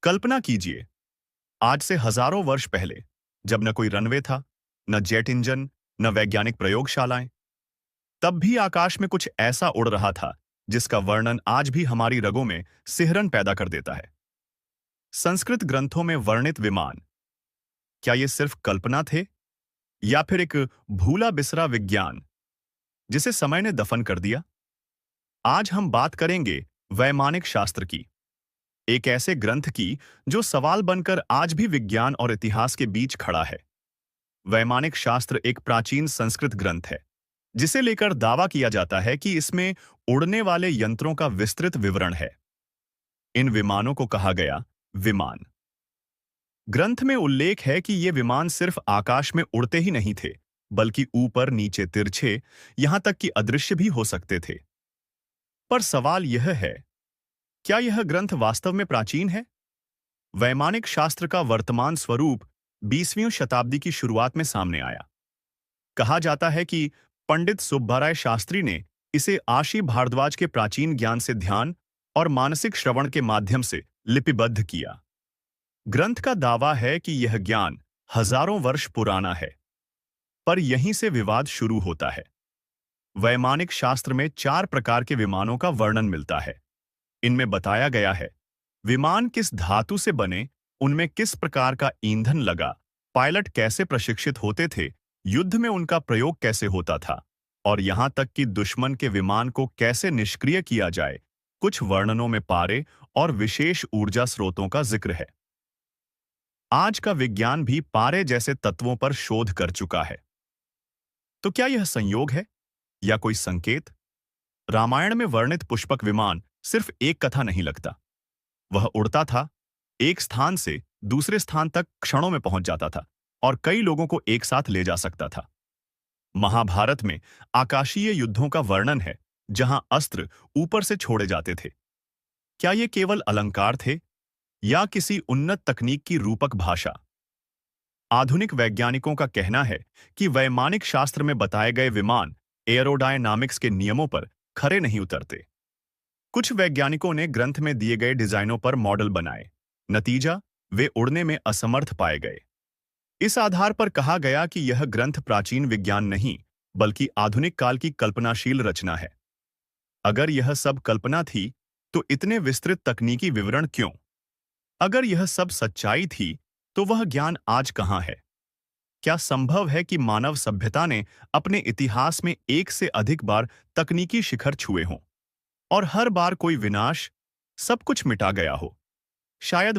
कल्पना कीजिए, आज से हजारों वर्ष पहले, जब न कोई रनवे था, न जेट इंजन, न वैज्ञानिक प्रयोगशालाएं, तब भी आकाश में कुछ ऐसा उड़ रहा था जिसका वर्णन आज भी हमारी रगों में सिहरन पैदा कर देता है। संस्कृत ग्रंथों में वर्णित विमान, क्या ये सिर्फ कल्पना थे या फिर एक भूला बिसरा विज्ञान जिसे समय ने दफन कर दिया? आज हम बात करेंगे वैमानिक शास्त्र की, एक ऐसे ग्रंथ की जो सवाल बनकर आज भी विज्ञान और इतिहास के बीच खड़ा है। वैमानिक शास्त्र एक प्राचीन संस्कृत ग्रंथ है जिसे लेकर दावा किया जाता है कि इसमें उड़ने वाले यंत्रों का विस्तृत विवरण है। इन विमानों को कहा गया विमान। ग्रंथ में उल्लेख है कि ये विमान सिर्फ आकाश में उड़ते ही नहीं थे, बल्कि ऊपर नीचे तिरछे, यहां तक कि अदृश्य भी हो सकते थे। पर सवाल यह है, क्या यह ग्रंथ वास्तव में प्राचीन है? वैमानिक शास्त्र का वर्तमान स्वरूप 20वीं शताब्दी की शुरुआत में सामने आया। कहा जाता है कि पंडित सुब्बाराय शास्त्री ने इसे आशी भारद्वाज के प्राचीन ज्ञान से ध्यान और मानसिक श्रवण के माध्यम से लिपिबद्ध किया। ग्रंथ का दावा है कि यह ज्ञान हजारों वर्ष पुराना है, पर यहीं से विवाद शुरू होता है। वैमानिक शास्त्र में 4 प्रकार के विमानों का वर्णन मिलता है। इनमें बताया गया है विमान किस धातु से बने, उनमें किस प्रकार का ईंधन लगा, पायलट कैसे प्रशिक्षित होते थे, युद्ध में उनका प्रयोग कैसे होता था, और यहां तक कि दुश्मन के विमान को कैसे निष्क्रिय किया जाए। कुछ वर्णनों में पारे और विशेष ऊर्जा स्रोतों का जिक्र है। आज का विज्ञान भी पारे जैसे तत्वों पर शोध कर चुका है। तो क्या यह संयोग है या कोई संकेत? रामायण में वर्णित पुष्पक विमान सिर्फ एक कथा नहीं लगता। वह उड़ता था, एक स्थान से दूसरे स्थान तक क्षणों में पहुंच जाता था और कई लोगों को एक साथ ले जा सकता था। महाभारत में आकाशीय युद्धों का वर्णन है जहां अस्त्र ऊपर से छोड़े जाते थे। क्या ये केवल अलंकार थे या किसी उन्नत तकनीक की रूपक भाषा? आधुनिक वैज्ञानिकों का कहना है कि वैमानिक शास्त्र में बताए गए विमान एयरोडायनामिक्स के नियमों पर खरे नहीं उतरते। कुछ वैज्ञानिकों ने ग्रंथ में दिए गए डिजाइनों पर मॉडल बनाए। नतीजा, वे उड़ने में असमर्थ पाए गए। इस आधार पर कहा गया कि यह ग्रंथ प्राचीन विज्ञान नहीं, बल्कि आधुनिक काल की कल्पनाशील रचना है। अगर यह सब कल्पना थी, तो इतने विस्तृत तकनीकी विवरण क्यों? अगर यह सब सच्चाई थी, तो वह ज्ञान आज कहां है? क्या संभव है कि मानव सभ्यता ने अपने इतिहास में एक से अधिक बार तकनीकी शिखर छुए हों और हर बार कोई विनाश, सब कुछ मिटा गया हो? शायद